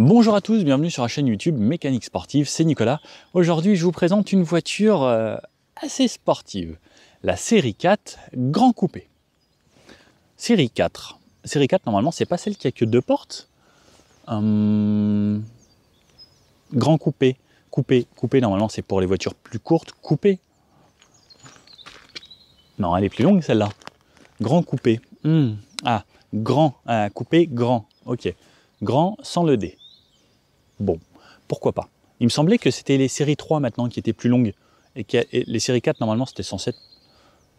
Bonjour à tous, bienvenue sur la chaîne YouTube Mécanique Sportive, c'est Nicolas. Aujourd'hui je vous présente une voiture assez sportive, la série 4 Grand Coupé. Série 4 normalement c'est pas celle qui a que deux portes. Grand Coupé, coupé normalement c'est pour les voitures plus courtes, coupé. Non, elle est plus longue celle-là. Grand Coupé, grand, coupé, grand, ok. Grand sans le D. Bon, pourquoi pas. Il me semblait que c'était les séries 3 maintenant qui étaient plus longues. Et les séries 4 normalement c'était censé être...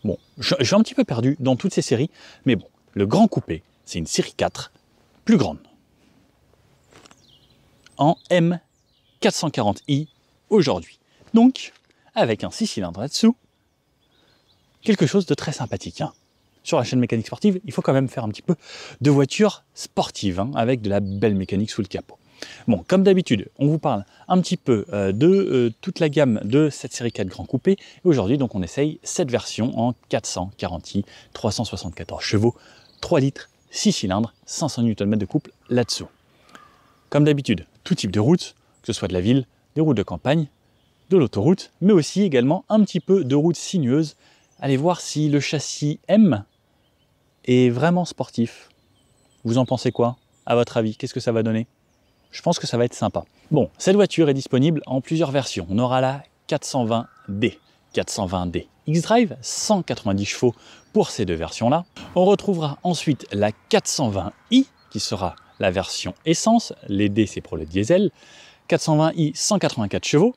Bon, je suis un petit peu perdu dans toutes ces séries. Mais bon, le Grand Coupé, c'est une série 4 plus grande. En M440i aujourd'hui. Donc, avec un 6 cylindres là-dessous, quelque chose de très sympathique. Hein. Sur la chaîne Mécanique Sportive, il faut quand même faire un petit peu de voiture sportive, hein, avec de la belle mécanique sous le capot. Bon, comme d'habitude, on vous parle un petit peu de toute la gamme de cette série 4 Grand Coupé. Et aujourd'hui, donc, on essaye cette version en 440i, 374 chevaux, 3 litres, 6 cylindres, 500 Nm de couple là-dessous. Comme d'habitude, tout type de route, que ce soit de la ville, des routes de campagne, de l'autoroute, mais aussi également un petit peu de routes sinueuses. Allez voir si le châssis M est vraiment sportif. Vous en pensez quoi? À votre avis, qu'est-ce que ça va donner? Je pense que ça va être sympa. Bon, cette voiture est disponible en plusieurs versions. On aura la 420D, 420D X-Drive, 190 chevaux pour ces deux versions-là. On retrouvera ensuite la 420i, qui sera la version essence. Les D, c'est pour le diesel. 420i, 184 chevaux.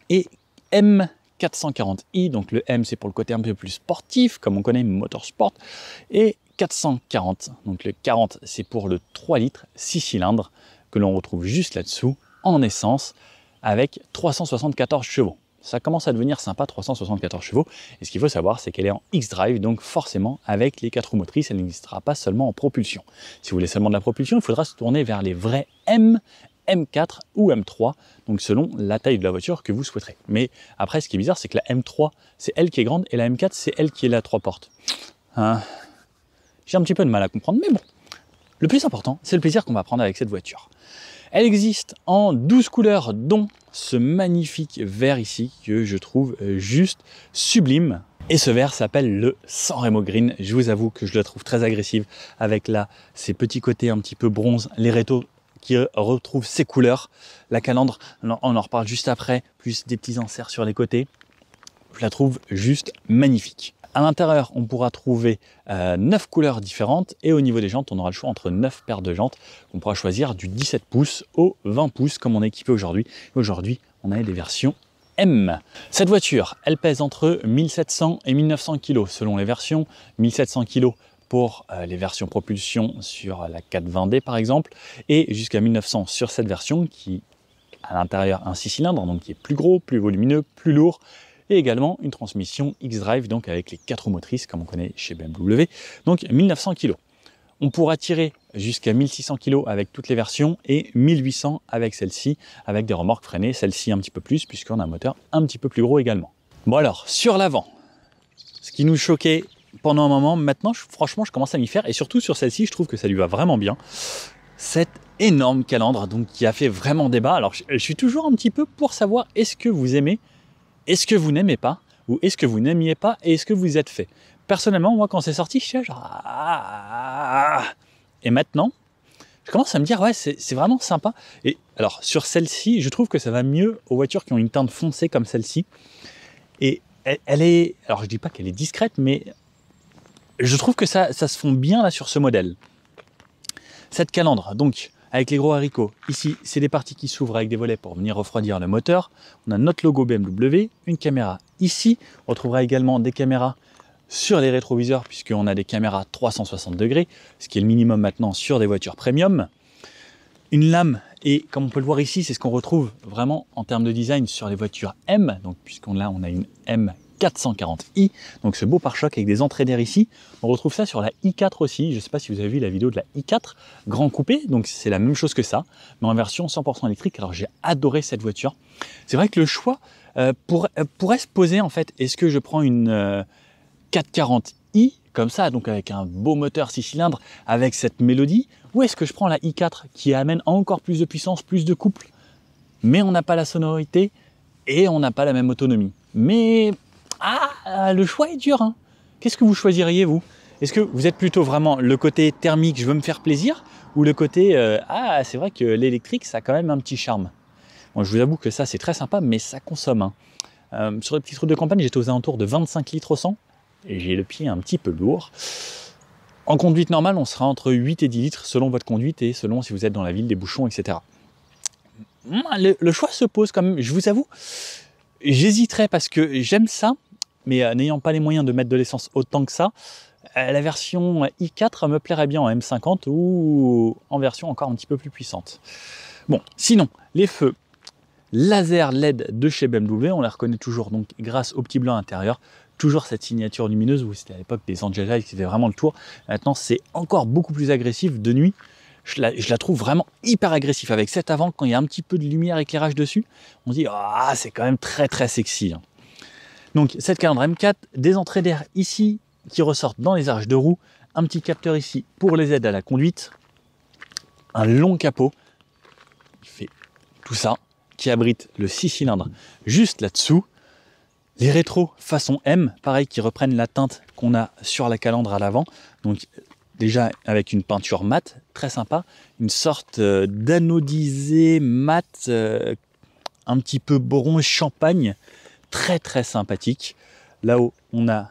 Et M440i, donc le M, c'est pour le côté un peu plus sportif, comme on connaît Motorsport. Et 440, donc le 40, c'est pour le 3 litres, 6 cylindres, que l'on retrouve juste là-dessous, en essence, avec 374 chevaux. Ça commence à devenir sympa, 374 chevaux. Et ce qu'il faut savoir, c'est qu'elle est en X-Drive, donc forcément, avec les 4 roues motrices, elle n'existera pas seulement en propulsion. Si vous voulez seulement de la propulsion, il faudra se tourner vers les vrais M, M4 ou M3, donc selon la taille de la voiture que vous souhaiterez. Mais après, ce qui est bizarre, c'est que la M3, c'est elle qui est grande, et la M4, c'est elle qui est la 3 portes. J'ai un petit peu de mal à comprendre, mais bon. Le plus important, c'est le plaisir qu'on va prendre avec cette voiture. Elle existe en 12 couleurs, dont ce magnifique vert ici, que je trouve juste sublime. Et ce vert s'appelle le San Remo Green. Je vous avoue que je le trouve très agressive, avec là, ces petits côtés un petit peu bronze, les rétos qui retrouvent ces couleurs. La calandre, on en reparle juste après, plus des petits inserts sur les côtés. Je la trouve juste magnifique. À l'intérieur, on pourra trouver 9 couleurs différentes et au niveau des jantes, on aura le choix entre 9 paires de jantes. On pourra choisir du 17 pouces au 20 pouces comme on est équipé aujourd'hui. Aujourd'hui, on a des versions M. Cette voiture, elle pèse entre 1700 et 1900 kg selon les versions. 1700 kg pour les versions propulsion sur la 420D par exemple, et jusqu'à 1900 sur cette version qui à l'intérieur un 6 cylindres, donc qui est plus gros, plus volumineux, plus lourd, et également une transmission X-Drive, donc avec les 4 roues motrices, comme on connaît chez BMW, donc 1900 kg. On pourra tirer jusqu'à 1600 kg avec toutes les versions, et 1800 avec celle-ci, avec des remorques freinées, celle-ci un petit peu plus, puisqu'on a un moteur un petit peu plus gros également. Bon alors, sur l'avant, ce qui nous choquait pendant un moment, maintenant, franchement, je commence à m'y faire, et surtout sur celle-ci, je trouve que ça lui va vraiment bien. Cette énorme calandre, donc qui a fait vraiment débat. Alors, je suis toujours un petit peu pour savoir, est-ce que vous aimez, est-ce que vous n'aimez pas, ou est-ce que vous n'aimiez pas, et est-ce que vous êtes fait? Personnellement, moi, quand c'est sorti, je suis genre... Et maintenant, je commence à me dire, ouais, c'est vraiment sympa. Et alors, sur celle-ci, je trouve que ça va mieux aux voitures qui ont une teinte foncée comme celle-ci. Et elle est... Alors, je dis pas qu'elle est discrète, mais je trouve que ça se fond bien là sur ce modèle. Cette calandre, donc... avec les gros haricots. Ici, c'est des parties qui s'ouvrent avec des volets pour venir refroidir le moteur. On a notre logo BMW, une caméra ici. On retrouvera également des caméras sur les rétroviseurs, puisqu'on a des caméras 360 degrés, ce qui est le minimum maintenant sur des voitures premium. Une lame, et comme on peut le voir ici, c'est ce qu'on retrouve vraiment en termes de design sur les voitures M. Donc, puisqu'on a une M440i, donc ce beau pare-choc avec des entrées d'air ici. On retrouve ça sur la i4 aussi. Je ne sais pas si vous avez vu la vidéo de la i4 Grand Coupé, donc c'est la même chose que ça, mais en version 100% électrique. Alors j'ai adoré cette voiture. C'est vrai que le choix pourrait se poser en fait, est-ce que je prends une 440i comme ça, donc avec un beau moteur 6 cylindres, avec cette mélodie, ou est-ce que je prends la i4 qui amène encore plus de puissance, plus de couple, mais on n'a pas la sonorité et on n'a pas la même autonomie. Mais le choix est dur, hein. Qu'est-ce que vous choisiriez, vous? Est-ce que vous êtes plutôt vraiment le côté thermique, je veux me faire plaisir, ou le côté c'est vrai que l'électrique, ça a quand même un petit charme. Bon, je vous avoue que ça, c'est très sympa, mais ça consomme, hein. Sur les petites routes de campagne, j'étais aux alentours de 25 litres au 100, et j'ai le pied un petit peu lourd. En conduite normale, on sera entre 8 et 10 litres selon votre conduite et selon si vous êtes dans la ville, des bouchons, etc. Le choix se pose quand même, je vous avoue, j'hésiterais parce que j'aime ça, mais n'ayant pas les moyens de mettre de l'essence autant que ça, la version i4 me plairait bien en M50 ou en version encore un petit peu plus puissante. Bon, sinon, les feux laser LED de chez BMW, on les reconnaît toujours donc grâce au petit blanc intérieur, toujours cette signature lumineuse, où c'était à l'époque des Angel Eyes qui faisaient vraiment le tour. Maintenant, c'est encore beaucoup plus agressif de nuit. Je la trouve vraiment hyper agressif avec cet avant, quand il y a un petit peu de lumière éclairage dessus, on se dit c'est quand même très très sexy, hein. Donc cette calandre M4, des entrées d'air ici qui ressortent dans les arches de roue, un petit capteur ici pour les aides à la conduite, un long capot qui fait tout ça, qui abrite le 6 cylindres juste là-dessous, les rétros façon M, pareil, qui reprennent la teinte qu'on a sur la calandre à l'avant, donc déjà avec une peinture mate, très sympa, une sorte d'anodisé mat, un petit peu bronze champagne, très très sympathique. Là-haut, on a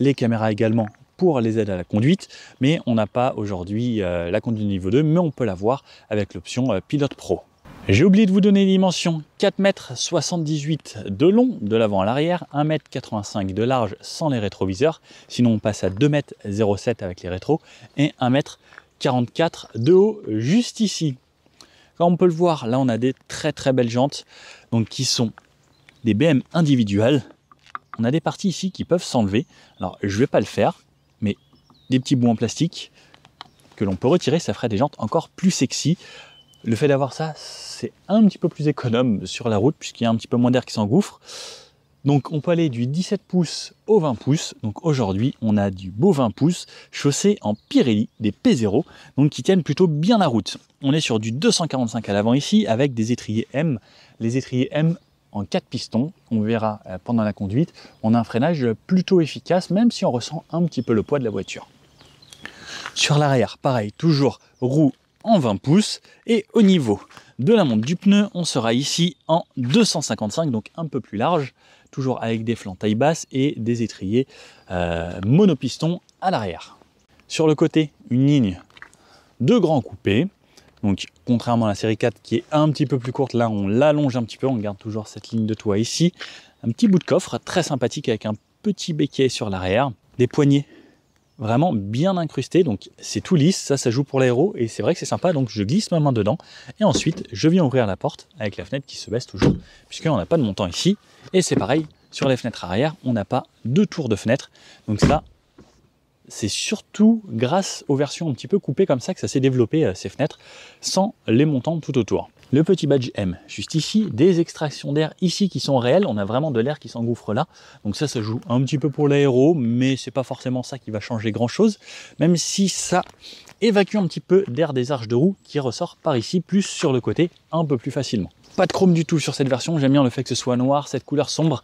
les caméras également pour les aides à la conduite, mais on n'a pas aujourd'hui la conduite niveau 2, mais on peut l'avoir avec l'option Pilote Pro. J'ai oublié de vous donner les dimensions, 4,78 m de long de l'avant à l'arrière, 1,85 m de large sans les rétroviseurs, sinon on passe à 2,07 m avec les rétros, et 1,44 m de haut juste ici. Comme on peut le voir, là on a des très très belles jantes, donc qui sont des BM individuelles. On a des parties ici qui peuvent s'enlever, alors je ne vais pas le faire, mais des petits bouts en plastique que l'on peut retirer, ça ferait des jantes encore plus sexy. Le fait d'avoir ça, c'est un petit peu plus économe sur la route puisqu'il y a un petit peu moins d'air qui s'engouffre. Donc on peut aller du 17 pouces au 20 pouces. Donc aujourd'hui, on a du beau 20 pouces chaussé en Pirelli, des P0, donc qui tiennent plutôt bien la route. On est sur du 245 à l'avant ici avec des étriers M. Les étriers M en 4 pistons, on verra pendant la conduite. On a un freinage plutôt efficace même si on ressent un petit peu le poids de la voiture. Sur l'arrière, pareil, toujours roue en 20 pouces, et au niveau de la monte du pneu, on sera ici en 255, donc un peu plus large, toujours avec des flancs taille basse et des étriers monopistons à l'arrière. Sur le côté, une ligne de grand coupé, donc contrairement à la série 4 qui est un petit peu plus courte, là on l'allonge un petit peu, on garde toujours cette ligne de toit ici, un petit bout de coffre très sympathique avec un petit béquet sur l'arrière, des poignées vraiment bien incrusté, donc c'est tout lisse, ça joue pour l'aéro, et c'est vrai que c'est sympa, donc je glisse ma main dedans, et ensuite je viens ouvrir la porte avec la fenêtre qui se baisse toujours, puisqu'on n'a pas de montant ici, et c'est pareil, sur les fenêtres arrière, on n'a pas de tour de fenêtre, donc ça, c'est surtout grâce aux versions un petit peu coupées comme ça que ça s'est développé, ces fenêtres, sans les montants tout autour. Le petit badge M, juste ici, des extractions d'air ici qui sont réelles, on a vraiment de l'air qui s'engouffre là, donc ça joue un petit peu pour l'aéro, mais c'est pas forcément ça qui va changer grand chose, même si ça évacue un petit peu d'air des arches de roue qui ressort par ici, plus sur le côté, un peu plus facilement. Pas de chrome du tout sur cette version, j'aime bien le fait que ce soit noir, cette couleur sombre.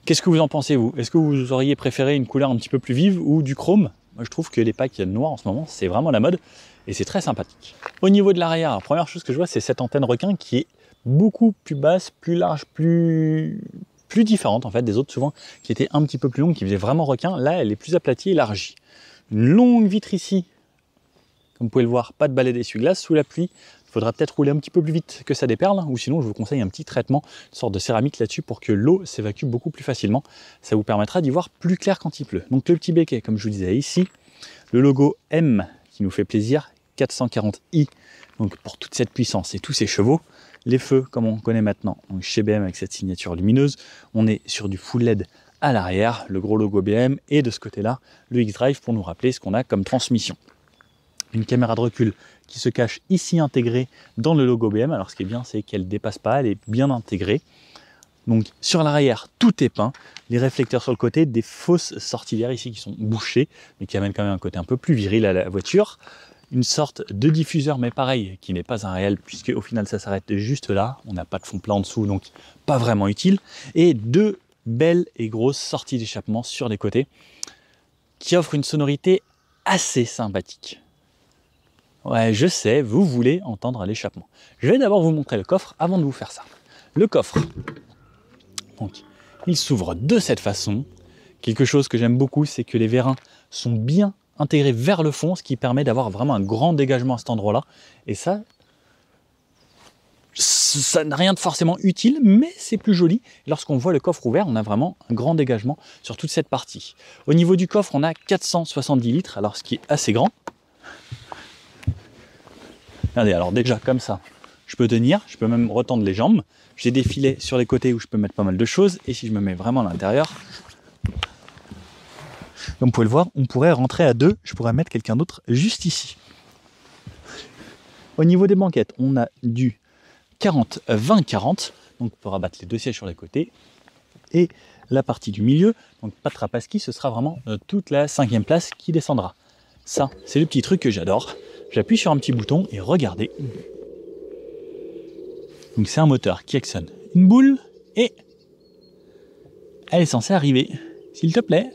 Qu'est-ce que vous en pensez vous? Est-ce que vous auriez préféré une couleur un petit peu plus vive ou du chrome? Moi je trouve que les packs noirs en ce moment, c'est vraiment la mode. Et c'est très sympathique. Au niveau de l'arrière, la première chose que je vois, c'est cette antenne requin qui est beaucoup plus basse, plus large, plus différente en fait des autres souvent, qui étaient un petit peu plus longues, qui faisaient vraiment requin. Là, elle est plus aplatie, élargie. Une longue vitre ici, comme vous pouvez le voir, pas de balai d'essuie-glace sous la pluie. Il faudra peut-être rouler un petit peu plus vite que ça déperle, ou sinon je vous conseille un petit traitement, une sorte de céramique là-dessus pour que l'eau s'évacue beaucoup plus facilement. Ça vous permettra d'y voir plus clair quand il pleut. Donc le petit béquet, comme je vous disais ici, le logo M qui nous fait plaisir, 440i, donc pour toute cette puissance et tous ces chevaux. Les feux, comme on connaît maintenant, donc chez BM avec cette signature lumineuse, on est sur du full LED à l'arrière, le gros logo BM, et de ce côté-là, le X-Drive pour nous rappeler ce qu'on a comme transmission. Une caméra de recul qui se cache ici intégrée dans le logo BM. Alors ce qui est bien, c'est qu'elle ne dépasse pas, elle est bien intégrée. Donc sur l'arrière, tout est peint. Les réflecteurs sur le côté, des fausses sorties d'air ici qui sont bouchées, mais qui amènent quand même un côté un peu plus viril à la voiture. Une sorte de diffuseur, mais pareil, qui n'est pas un réel, puisque au final ça s'arrête juste là. On n'a pas de fond plat en dessous, donc pas vraiment utile. Et deux belles et grosses sorties d'échappement sur les côtés, qui offrent une sonorité assez sympathique. Ouais, je sais, vous voulez entendre l'échappement. Je vais d'abord vous montrer le coffre avant de vous faire ça. Le coffre, donc, il s'ouvre de cette façon. Quelque chose que j'aime beaucoup, c'est que les vérins sont bien intégrés vers le fond, ce qui permet d'avoir vraiment un grand dégagement à cet endroit-là. Et ça n'a rien de forcément utile, mais c'est plus joli. Lorsqu'on voit le coffre ouvert, on a vraiment un grand dégagement sur toute cette partie. Au niveau du coffre, on a 470 litres, alors ce qui est assez grand. Regardez, alors déjà comme ça, je peux tenir, je peux même retendre les jambes. J'ai des filets sur les côtés où je peux mettre pas mal de choses. Et si je me mets vraiment à l'intérieur, comme vous pouvez le voir, on pourrait rentrer à deux. Je pourrais mettre quelqu'un d'autre juste ici. Au niveau des banquettes, on a du 40-20-40. Donc on peut rabattre les deux sièges sur les côtés. Et la partie du milieu, donc pas de trapaski, ce sera vraiment toute la 5e place qui descendra. Ça, c'est le petit truc que j'adore. J'appuie sur un petit bouton et regardez. Donc c'est un moteur qui actionne une boule et elle est censée arriver. S'il te plaît.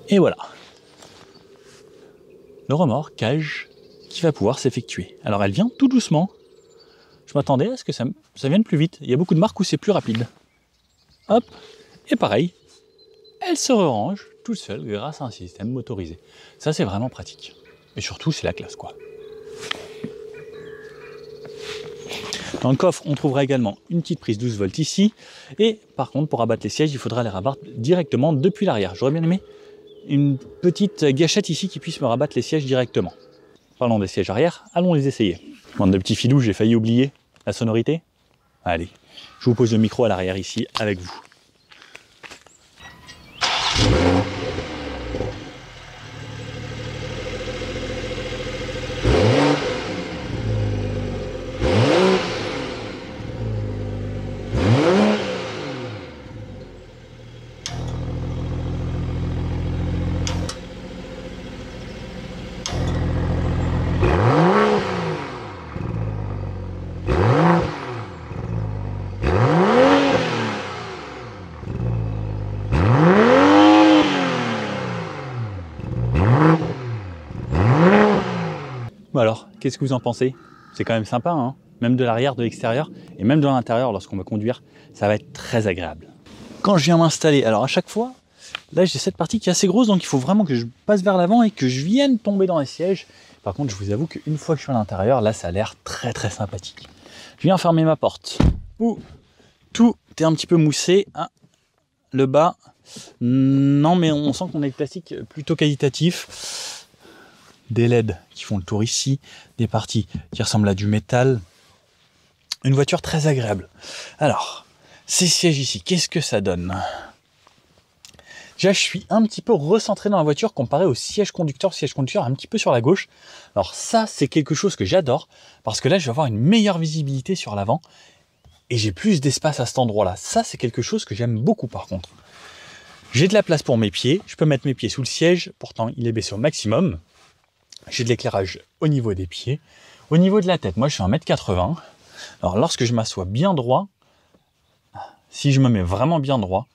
Et voilà. Le remorquage qui va pouvoir s'effectuer. Alors elle vient tout doucement. Je m'attendais à ce que ça vienne plus vite. Il y a beaucoup de marques où c'est plus rapide. Hop. Et pareil. Elle se range toute seule grâce à un système motorisé. Ça c'est vraiment pratique. Et surtout c'est la classe quoi. Dans le coffre, on trouvera également une petite prise 12 volts ici. Et par contre, pour abattre les sièges, il faudra les rabattre directement depuis l'arrière. J'aurais bien aimé une petite gâchette ici qui puisse me rabattre les sièges directement. Parlons des sièges arrière, allons les essayer. Bande de petits filous, j'ai failli oublier la sonorité. Allez, je vous pose le micro à l'arrière ici avec vous. Bon alors, qu'est-ce que vous en pensez? C'est quand même sympa, hein? Même de l'arrière, de l'extérieur, et même de l'intérieur, lorsqu'on va conduire, ça va être très agréable. Quand je viens m'installer, alors à chaque fois, là j'ai cette partie qui est assez grosse, donc il faut vraiment que je passe vers l'avant et que je vienne tomber dans les sièges. Par contre, je vous avoue qu'une fois que je suis à l'intérieur, là ça a l'air très très sympathique. Je viens fermer ma porte. Ouh, tout est un petit peu moussé. Ah, le bas, non mais on sent qu'on a le plastique plutôt qualitatif. Des LED qui font le tour ici, des parties qui ressemblent à du métal. Une voiture très agréable. Alors, ces sièges ici, qu'est-ce que ça donne? Déjà, je suis un petit peu recentré dans la voiture comparé au siège conducteur un petit peu sur la gauche. Alors ça, c'est quelque chose que j'adore parce que là, je vais avoir une meilleure visibilité sur l'avant et j'ai plus d'espace à cet endroit-là. Ça, c'est quelque chose que j'aime beaucoup par contre. J'ai de la place pour mes pieds. Je peux mettre mes pieds sous le siège. Pourtant, il est baissé au maximum. J'ai de l'éclairage au niveau des pieds. Au niveau de la tête, moi je suis 1m80 m. Alors lorsque je m'assois bien droit, si je me mets vraiment bien droit,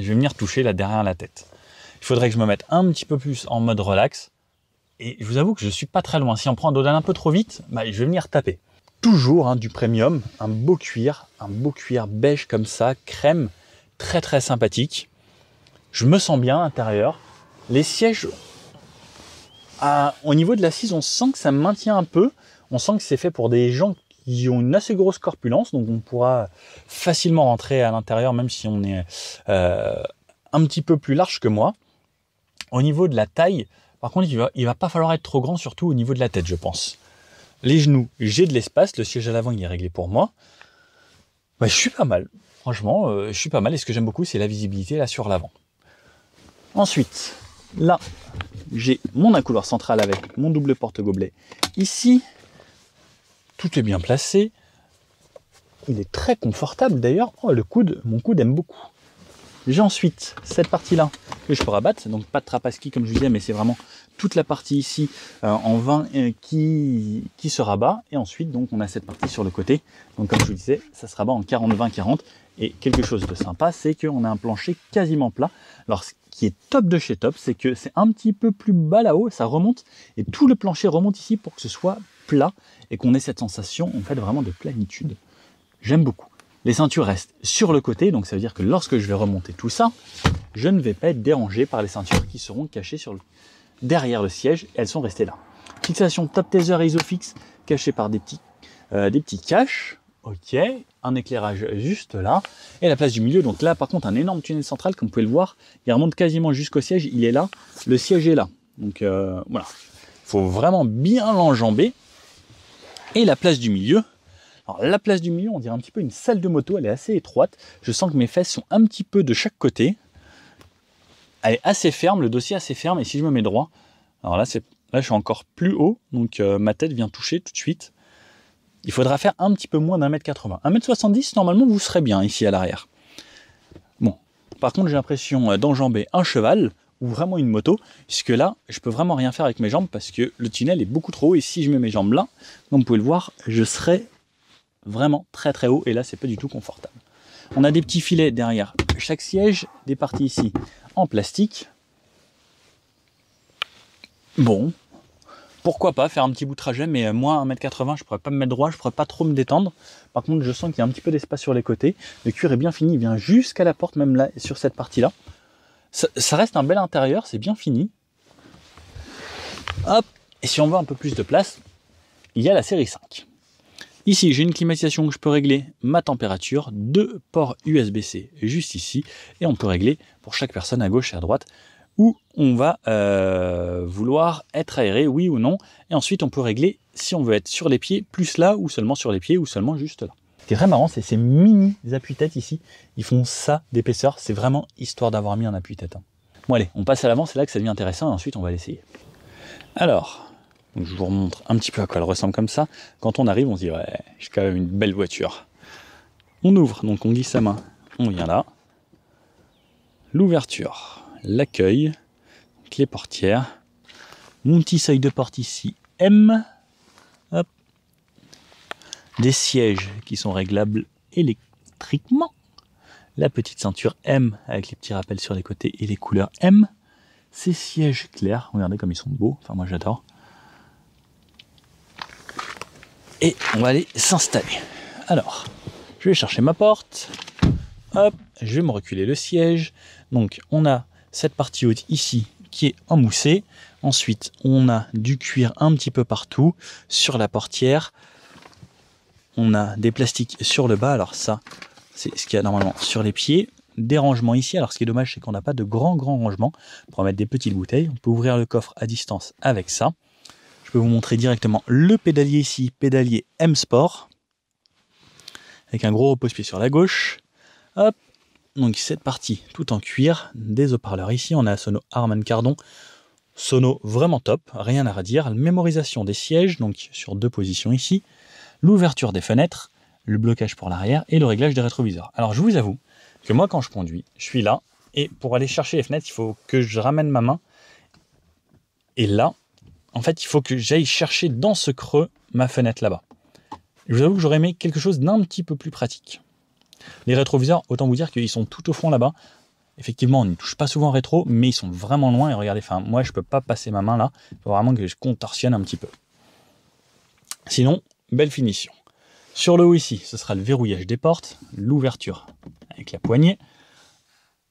je vais venir toucher là derrière la tête. Il faudrait que je me mette un petit peu plus en mode relax. Et je vous avoue que je ne suis pas très loin. Si on prend un dodane un peu trop vite, bah, je vais venir taper. Toujours hein, du premium, un beau cuir beige comme ça, crème, très très sympathique. Je me sens bien à l'intérieur. Les sièges... au niveau de l'assise, on sent que ça maintient un peu. On sent que c'est fait pour des gens qui ont une assez grosse corpulence. Donc on pourra facilement rentrer à l'intérieur, même si on est un petit peu plus large que moi. Au niveau de la taille, par contre, il va pas falloir être trop grand, surtout au niveau de la tête, je pense. Les genoux, j'ai de l'espace. Le siège à l'avant, il est réglé pour moi. Bah, je suis pas mal. Franchement, je suis pas mal. Et ce que j'aime beaucoup, c'est la visibilité là sur l'avant. Ensuite, là, j'ai mon accoudoir central avec mon double porte-gobelet. Ici, tout est bien placé. il est très confortable d'ailleurs. Oh, le coude, mon coude aime beaucoup. J'ai ensuite cette partie-là que je peux rabattre, donc pas de trapaski comme je vous disais, mais c'est vraiment toute la partie ici en 20 qui se rabat. Et ensuite, donc, on a cette partie sur le côté. Donc comme je vous disais, ça se rabat en 40-20-40. Et quelque chose de sympa, c'est qu'on a un plancher quasiment plat. Alors ce qui est top de chez Top, c'est que c'est un petit peu plus bas là-haut, ça remonte, et tout le plancher remonte ici pour que ce soit plat, et qu'on ait cette sensation en fait vraiment de plénitude. J'aime beaucoup. Les ceintures restent sur le côté, donc ça veut dire que lorsque je vais remonter tout ça, je ne vais pas être dérangé par les ceintures qui seront cachées derrière le siège, et elles sont restées là. Fixation Top Taser Isofix, cachée par des petits caches. Ok, un éclairage juste là, et la place du milieu, donc là par contre un énorme tunnel central, comme vous pouvez le voir, il remonte quasiment jusqu'au siège, il est là, le siège est là. Donc voilà, il faut vraiment bien l'enjamber. Et la place du milieu, alors la place du milieu, on dirait un petit peu une salle de moto, elle est assez étroite, je sens que mes fesses sont un petit peu de chaque côté, elle est assez ferme, le dossier est assez ferme, et si je me mets droit, alors là je suis encore plus haut, donc ma tête vient toucher tout de suite. Il faudra faire un petit peu moins d'1m80. 1m70, normalement, vous serez bien ici à l'arrière. Bon, par contre, j'ai l'impression d'enjamber un cheval ou vraiment une moto, puisque là, je peux vraiment rien faire avec mes jambes parce que le tunnel est beaucoup trop haut. Et si je mets mes jambes là, comme vous pouvez le voir, je serai vraiment très très haut. Et là, c'est pas du tout confortable. On a des petits filets derrière chaque siège, des parties ici en plastique. Bon. Pourquoi pas faire un petit bout de trajet, mais moi, 1m80, je pourrais pas me mettre droit, je pourrais pas trop me détendre. Par contre, je sens qu'il y a un petit peu d'espace sur les côtés. Le cuir est bien fini, il vient jusqu'à la porte, même là, sur cette partie-là. Ça reste un bel intérieur, c'est bien fini. Hop, et si on veut un peu plus de place, il y a la série 5. Ici, j'ai une climatisation que je peux régler ma température, 2 ports USB-C juste ici, et on peut régler pour chaque personne à gauche et à droite où on va vouloir être aéré, oui ou non. Et ensuite, on peut régler si on veut être sur les pieds, plus là, ou seulement sur les pieds, ou seulement juste là. Ce qui est très marrant, c'est ces mini appuis-têtes ici. Ils font ça d'épaisseur. C'est vraiment histoire d'avoir mis un appui-tête. Bon allez, on passe à l'avant, c'est là que ça devient intéressant, et ensuite on va l'essayer. Alors, donc je vous remontre un petit peu à quoi elle ressemble comme ça. Quand on arrive, on se dit, ouais, j'ai quand même une belle voiture. On ouvre, donc on glisse sa main, on vient là. L'ouverture. L'accueil, les portières, mon petit seuil de porte ici, M, hop. Des sièges qui sont réglables électriquement, la petite ceinture M avec les petits rappels sur les côtés et les couleurs M, ces sièges clairs, regardez comme ils sont beaux, enfin moi j'adore. Et on va aller s'installer. Alors, je vais chercher ma porte, hop, je vais me reculer le siège, donc on a cette partie haute ici qui est en moussé. Ensuite, on a du cuir un petit peu partout sur la portière. On a des plastiques sur le bas. Alors ça, c'est ce qu'il y a normalement sur les pieds. Des rangements ici. Alors ce qui est dommage, c'est qu'on n'a pas de grands rangements pour mettre des petites bouteilles. On peut ouvrir le coffre à distance avec ça. Je peux vous montrer directement le pédalier ici, pédalier M Sport, avec un gros repose-pied sur la gauche. Hop. Donc cette partie tout en cuir, des haut-parleurs ici, on a un sono Harman Kardon, sono vraiment top, rien à redire, la mémorisation des sièges, donc sur 2 positions ici, l'ouverture des fenêtres, le blocage pour l'arrière et le réglage des rétroviseurs. Alors je vous avoue que moi quand je conduis, je suis là, et pour aller chercher les fenêtres, il faut que je ramène ma main, et là, en fait, il faut que j'aille chercher dans ce creux ma fenêtre là-bas. Je vous avoue que j'aurais aimé quelque chose d'un petit peu plus pratique. Les rétroviseurs, autant vous dire qu'ils sont tout au fond là-bas. Effectivement, on n'y touche pas souvent rétro, mais ils sont vraiment loin. Et regardez, enfin, moi, je peux pas passer ma main là. Il faut vraiment que je contorsionne un petit peu. Sinon, belle finition. Sur le haut ici, ce sera le verrouillage des portes, l'ouverture avec la poignée,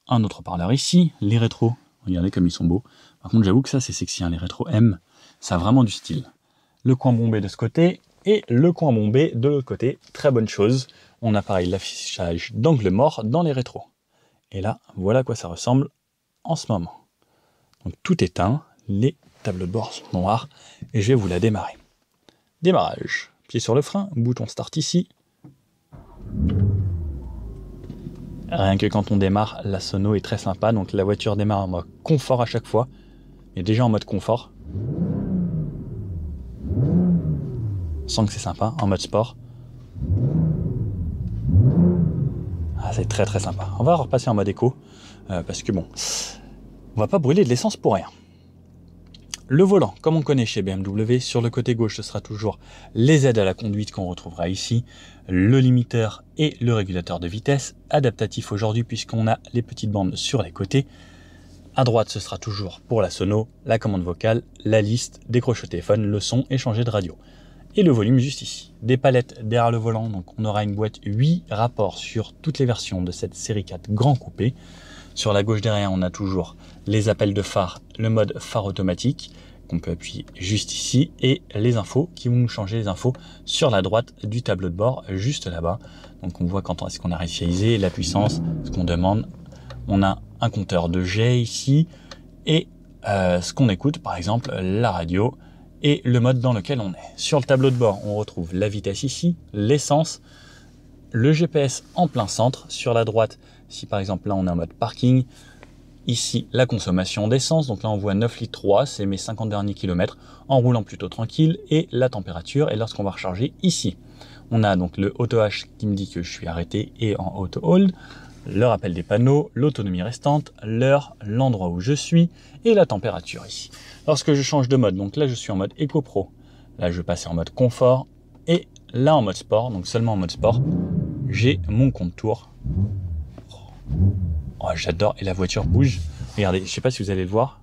un autre parleur ici, les rétros. Regardez comme ils sont beaux. Par contre, j'avoue que ça, c'est sexy, hein, les rétros M. Ça a vraiment du style. Le coin bombé de ce côté et le coin bombé de l'autre côté. Très bonne chose. On a pareil l'affichage d'angle mort dans les rétros. Et là, voilà à quoi ça ressemble en ce moment. Donc tout éteint, les tableaux de bord sont noirs et je vais vous la démarrer. Démarrage. Pied sur le frein, bouton start ici. Rien que quand on démarre, la sono est très sympa. Donc la voiture démarre en mode confort à chaque fois. Il est déjà en mode confort. On sent que c'est sympa, en mode sport. c'est très très sympa. On va repasser en mode éco, parce que bon, on va pas brûler de l'essence pour rien. Le volant, comme on connaît chez BMW, sur le côté gauche, ce sera toujours les aides à la conduite qu'on retrouvera ici, le limiteur et le régulateur de vitesse, adaptatif aujourd'hui puisqu'on a les petites bandes sur les côtés. À droite, ce sera toujours pour la sono, la commande vocale, la liste, décroche au téléphone, le son et changer de radio. Et le volume juste ici. Des palettes derrière le volant, donc on aura une boîte 8 rapports sur toutes les versions de cette série 4 Grand Coupé. Sur la gauche derrière, on a toujours les appels de phare, le mode phare automatique, qu'on peut appuyer juste ici, et les infos qui vont nous changer les infos sur la droite du tableau de bord, juste là-bas. Donc on voit quand est-ce qu'on a réinitialisé, la puissance, ce qu'on demande. On a un compteur de jet ici, et ce qu'on écoute, par exemple la radio, et le mode dans lequel on est. Sur le tableau de bord, on retrouve la vitesse ici, l'essence, le GPS en plein centre. Sur la droite, si par exemple là on est en mode parking, ici la consommation d'essence, donc là on voit 9 litres 3, c'est mes 50 derniers kilomètres, en roulant plutôt tranquille, et la température, et lorsqu'on va recharger ici. On a donc le auto H qui me dit que je suis arrêté et en auto hold, le rappel des panneaux, l'autonomie restante, l'heure, l'endroit où je suis, et la température ici. Lorsque je change de mode, donc là je suis en mode Eco Pro, là je vais passer en mode confort, et là en mode sport, donc seulement en mode sport, j'ai mon compte tour. Oh, j'adore, et la voiture bouge. Regardez, je sais pas si vous allez le voir.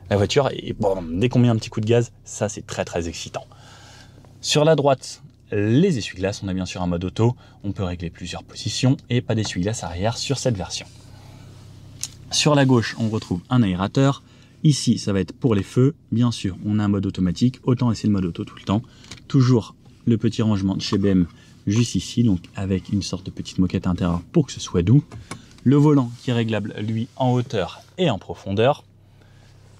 La voiture, et bon, dès qu'on met un petit coup de gaz, ça c'est très très excitant. Sur la droite, les essuie-glaces, on a bien sûr un mode auto, on peut régler plusieurs positions et pas d'essuie-glace arrière sur cette version. Sur la gauche, on retrouve un aérateur. Ici, ça va être pour les feux. Bien sûr, on a un mode automatique, autant laisser le mode auto tout le temps. Toujours le petit rangement de chez BM juste ici, donc avec une sorte de petite moquette intérieure pour que ce soit doux. Le volant qui est réglable, lui, en hauteur et en profondeur.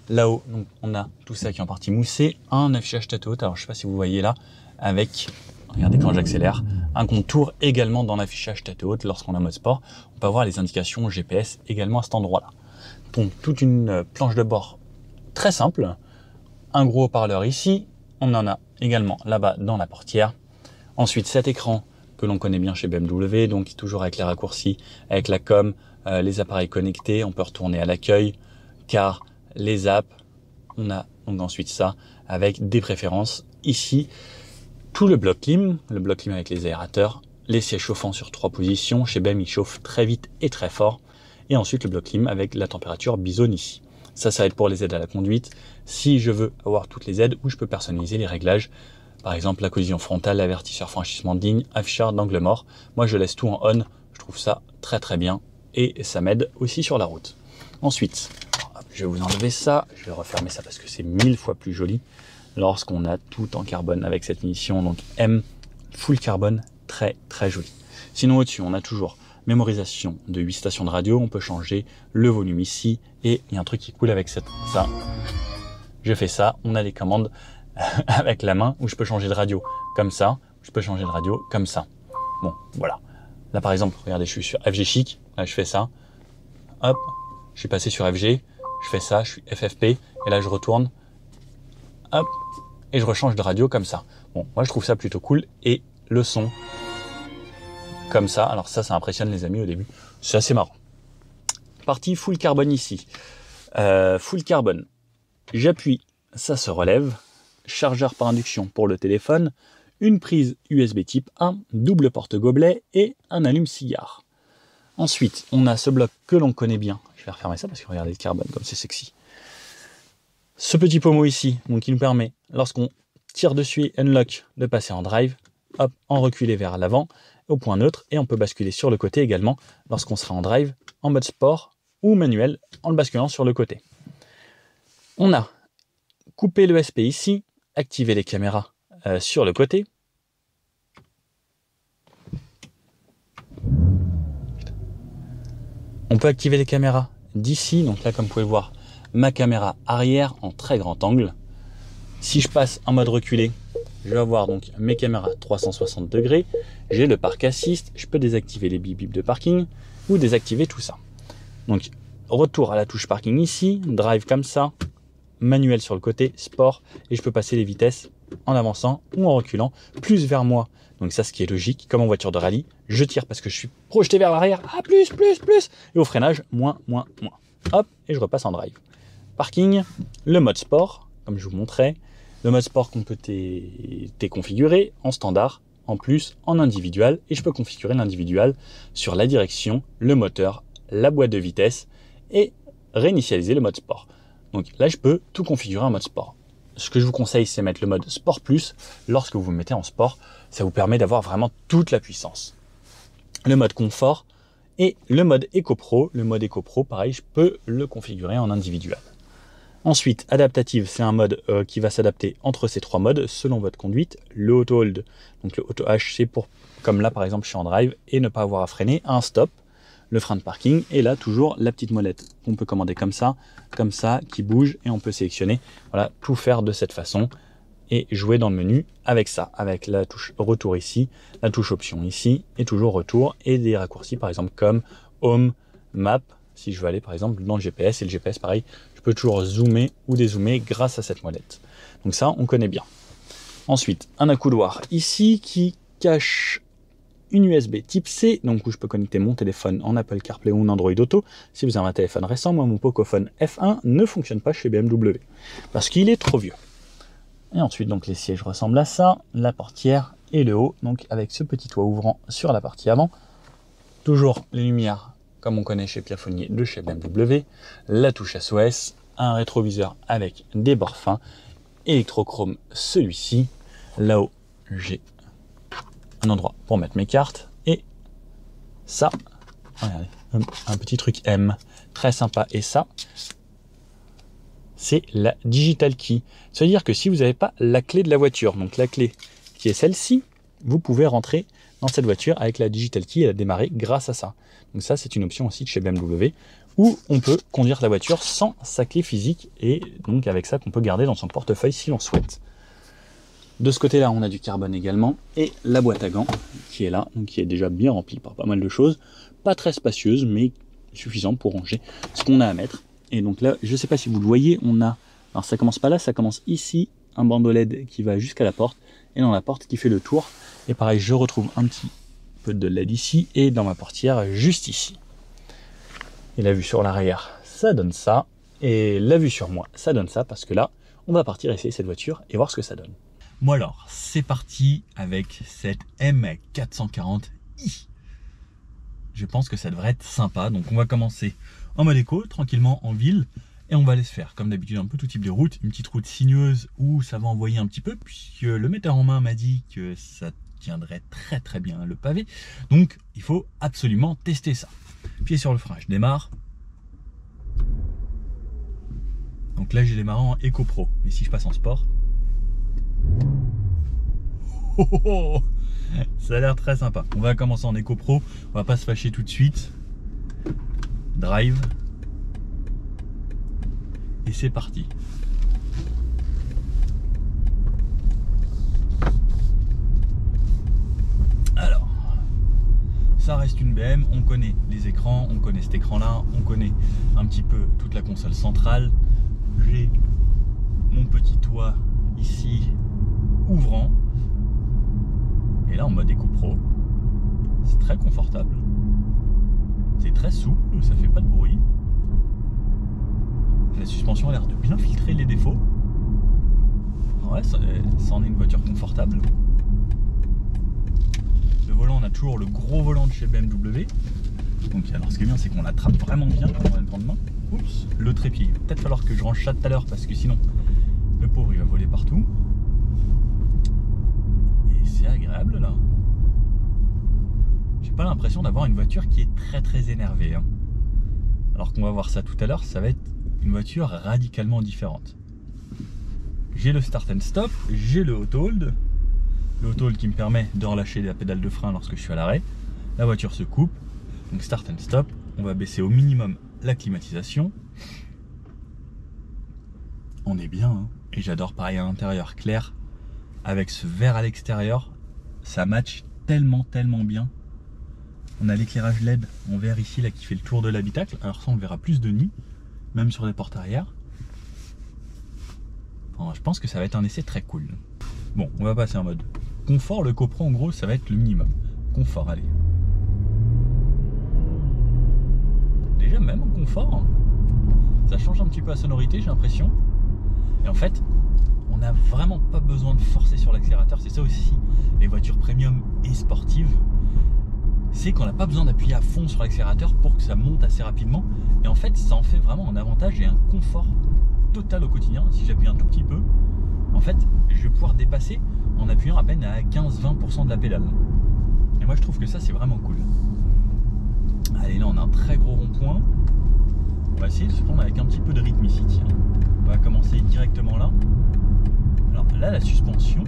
Là-haut, donc on a tout ça qui est en partie moussé, un affichage tête haute, alors je ne sais pas si vous voyez là, avec, regardez quand j'accélère, un contour également dans l'affichage tête haute lorsqu'on est en mode sport. On peut avoir les indications GPS également à cet endroit-là. Donc toute une planche de bord très simple, un gros haut-parleur ici, on en a également là-bas dans la portière. Ensuite cet écran que l'on connaît bien chez BMW, donc toujours avec les raccourcis, avec la com, les appareils connectés, on peut retourner à l'accueil, car les apps, on a donc ensuite ça avec des préférences ici, tout le bloc clim avec les aérateurs, les sièges chauffants sur 3 positions, chez BM il chauffe très vite et très fort, et ensuite le bloc clim avec la température bisonne ici. Ça va être pour les aides à la conduite, si je veux avoir toutes les aides, où je peux personnaliser les réglages, par exemple la collision frontale, l'avertisseur franchissement de ligne, afficheur d'angle mort. Moi je laisse tout en on, je trouve ça très très bien, et ça m'aide aussi sur la route. Ensuite, je vais vous enlever ça, je vais refermer ça parce que c'est 1000 fois plus joli lorsqu'on a tout en carbone avec cette finition, donc M full carbone, très très joli. Sinon au-dessus, on a toujours mémorisation de 8 stations de radio, on peut changer le volume ici, et il y a un truc qui est cool avec ça. Je fais ça, on a les commandes avec la main où je peux changer de radio comme ça, je peux changer de radio comme ça. Bon, voilà. Là par exemple, regardez, je suis sur FG Chic, là je fais ça, hop, je suis passé sur FG, je fais ça, je suis FFP, et là je retourne, hop, et je rechange de radio comme ça. Bon, moi je trouve ça plutôt cool, et le son, comme ça, alors ça impressionne les amis au début, c'est assez marrant. Partie full carbone ici, full carbone, j'appuie, ça se relève, chargeur par induction pour le téléphone, une prise USB type 1, double porte-gobelet et un allume-cigare. Ensuite, on a ce bloc que l'on connaît bien. Je vais refermer ça parce que regardez le carbone comme c'est sexy. Ce petit pommeau ici, donc qui nous permet, lorsqu'on tire dessus et unlock, de passer en drive, hop, en reculé vers l'avant, au point neutre, et on peut basculer sur le côté également lorsqu'on sera en drive, en mode sport ou manuel, en le basculant sur le côté. On a coupé l'ESP ici, activé les caméras sur le côté. On peut activer les caméras d'ici, donc là comme vous pouvez le voir, ma caméra arrière en très grand angle. Si je passe en mode reculé, je vais avoir donc mes caméras 360 degrés, j'ai le park assist, je peux désactiver les bip bip de parking ou désactiver tout ça. Donc retour à la touche parking ici, drive comme ça, manuel sur le côté, sport, et je peux passer les vitesses en avançant ou en reculant, plus vers moi. Donc ça, ce qui est logique, comme en voiture de rallye, je tire parce que je suis projeté vers l'arrière, ah plus, et au freinage, moins. Hop, et je repasse en drive. Parking, le mode sport, comme je vous montrais, le mode sport qu'on peut configurer en standard, en plus en individuel, et je peux configurer l'individuel sur la direction, le moteur, la boîte de vitesse, et réinitialiser le mode sport. Donc là, je peux tout configurer en mode sport. Ce que je vous conseille, c'est mettre le mode Sport Plus. Lorsque vous vous mettez en sport, ça vous permet d'avoir vraiment toute la puissance. Le mode confort et le mode Eco Pro. Le mode Eco Pro, pareil, je peux le configurer en individuel. Ensuite, adaptative, c'est un mode qui va s'adapter entre ces trois modes selon votre conduite. Le Auto Hold, donc le Auto H, c'est pour, comme là par exemple, je suis en drive et ne pas avoir à freiner, un stop. Le frein de parking, et là toujours la petite molette qu'on peut commander comme ça, qui bouge, et on peut sélectionner, voilà, tout faire de cette façon et jouer dans le menu avec ça, avec la touche retour ici, la touche option ici, et toujours retour, et des raccourcis par exemple comme home, map, si je veux aller par exemple dans le GPS, et le GPS pareil, je peux toujours zoomer ou dézoomer grâce à cette molette. Donc ça, on connaît bien. Ensuite, un accoudoir ici qui cache une USB type C, donc où je peux connecter mon téléphone en Apple CarPlay ou en Android Auto. Si vous avez un téléphone récent, moi mon Pocophone F1 ne fonctionne pas chez BMW parce qu'il est trop vieux. Et ensuite, donc les sièges ressemblent à ça, la portière et le haut, donc avec ce petit toit ouvrant sur la partie avant. Toujours les lumières comme on connaît chez Pierre Fournier de chez BMW, la touche SOS, un rétroviseur avec des bords fins, électrochrome celui-ci. Là-haut, j'ai un endroit pour mettre mes cartes, et ça, regardez, un petit truc M, très sympa, et ça, c'est la Digital Key. Ça veut dire que si vous n'avez pas la clé de la voiture, donc la clé qui est celle-ci, vous pouvez rentrer dans cette voiture avec la Digital Key et la démarrer grâce à ça. Donc ça, c'est une option aussi de chez BMW, où on peut conduire la voiture sans sa clé physique, et donc avec ça qu'on peut garder dans son portefeuille si l'on souhaite. De ce côté-là, on a du carbone également, et la boîte à gants qui est là, donc qui est déjà bien remplie par pas mal de choses, pas très spacieuse, mais suffisante pour ranger ce qu'on a à mettre. Et donc là, je ne sais pas si vous le voyez, on a, alors ça commence pas là, ça commence ici, un bandeau LED qui va jusqu'à la porte, et dans la porte qui fait le tour. Et pareil, je retrouve un petit peu de LED ici, et dans ma portière juste ici. Et la vue sur l'arrière, ça donne ça, et la vue sur moi, ça donne ça, parce que là, on va partir essayer cette voiture et voir ce que ça donne. Bon alors, c'est parti avec cette M440i. Je pense que ça devrait être sympa. Donc on va commencer en mode éco, tranquillement en ville. Et on va aller se faire, comme d'habitude, un peu tout type de route. Une petite route sinueuse où ça va envoyer un petit peu, puisque le metteur en main m'a dit que ça tiendrait très bien le pavé. Donc il faut absolument tester ça. Pied sur le frein, je démarre. Donc là j'ai démarré en Eco Pro. Mais si je passe en sport... Oh, ça a l'air très sympa. On va commencer en Eco Pro, on va pas se fâcher tout de suite. Drive. Et c'est parti. Alors, ça reste une BM, on connaît les écrans, on connaît cet écran là, on connaît un petit peu toute la console centrale. J'ai mon petit toit ici ouvrant, et là en mode Eco Pro, c'est très confortable, c'est très souple, ça fait pas de bruit, la suspension a l'air de bien filtrer les défauts. Ouais, ça en est une voiture confortable. Le volant, on a toujours le gros volant de chez BMW. Donc alors ce qui est bien, c'est qu'on l'attrape vraiment bien quand on a une grande main. Oups, le trépied, il va peut-être falloir que je range ça tout à l'heure, parce que sinon le pauvre il va voler partout. Et c'est agréable là. J'ai pas l'impression d'avoir une voiture qui est très énervée, hein. Alors qu'on va voir ça tout à l'heure, ça va être une voiture radicalement différente. J'ai le start and stop, j'ai le auto hold. Le auto hold qui me permet de relâcher la pédale de frein lorsque je suis à l'arrêt. La voiture se coupe, donc start and stop. On va baisser au minimum la climatisation. On est bien, hein. Et j'adore pareil à l'intérieur, clair, avec ce vert à l'extérieur, ça match tellement bien. On a l'éclairage LED en vert ici là qui fait le tour de l'habitacle. Alors ça on le verra plus de nuit, même sur les portes arrière. Alors, je pense que ça va être un essai très cool. Bon, on va passer en mode confort. Le EcoPro, en gros, ça va être le minimum. Confort, allez. Déjà, même en confort, ça change un petit peu la sonorité, j'ai l'impression. Et en fait, on n'a vraiment pas besoin de forcer sur l'accélérateur. C'est ça aussi, les voitures premium et sportives. C'est qu'on n'a pas besoin d'appuyer à fond sur l'accélérateur pour que ça monte assez rapidement. Et en fait, ça en fait vraiment un avantage et un confort total au quotidien. Si j'appuie un tout petit peu, en fait, je vais pouvoir dépasser en appuyant à peine à 15-20% de la pédale. Et moi, je trouve que ça, c'est vraiment cool. Allez, là, on a un très gros rond-point. On va essayer de se prendre avec un petit peu de rythme ici. Tiens. On va commencer directement là. Alors là, la suspension,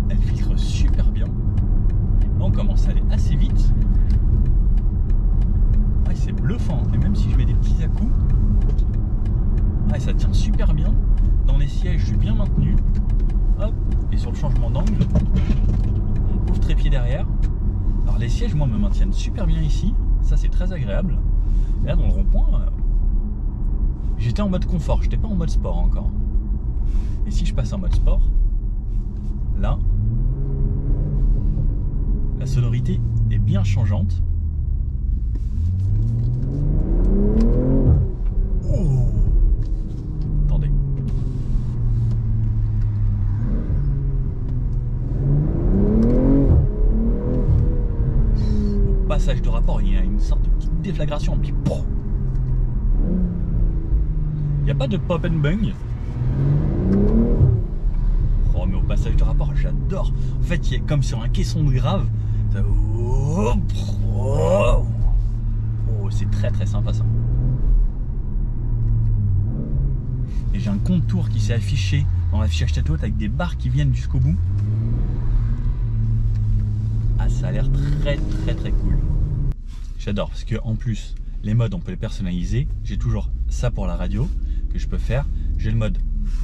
elle filtre super bien. Là, on commence à aller assez vite. Ouais, c'est bluffant. Et même si je mets des petits à-coups, ouais, ça tient super bien. Dans les sièges, je suis bien maintenu. Hop. Et sur le changement d'angle, on ouvre trépied derrière. Alors les sièges, moi, me maintiennent super bien ici. Ça, c'est très agréable. Et là, dans le rond-point, j'étais en mode confort. J'étais pas en mode sport encore. Et si je passe en mode sport, là, la sonorité est bien changeante. Oh, attendez. Au passage de rapport, il y a une sorte de petite déflagration, puis pouf. Il n'y a pas de pop and bang. Oh, mais au passage de rapport, j'adore. En fait, il y a comme sur un caisson de grave. Ça... Oh, c'est très très sympa ça. Et j'ai un contour qui s'est affiché dans l'affichage tête haute avec des barres qui viennent jusqu'au bout. Ah, ça a l'air très très très cool. J'adore parce que en plus, les modes on peut les personnaliser. J'ai toujours ça pour la radio que je peux faire. J'ai le mode,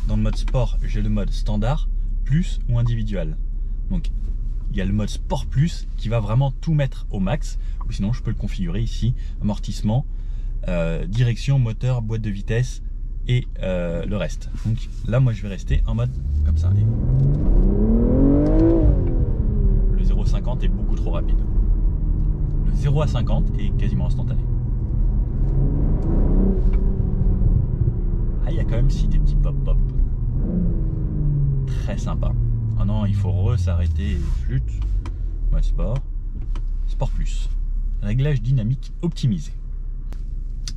dans le mode sport, j'ai le mode standard, plus ou individuel. Donc il y a le mode sport plus qui va vraiment tout mettre au max, ou sinon je peux le configurer ici, amortissement, direction, moteur, boîte de vitesse et le reste. Donc là moi je vais rester en mode comme ça. Et le 0,50 est beaucoup trop rapide. Le 0 à 50 est quasiment instantané. Ah, il y a quand même ici des petits pop-pop. Très sympa. Ah non, il faut s'arrêter. Flûte. Mode sport. Sport plus. Réglage dynamique optimisé.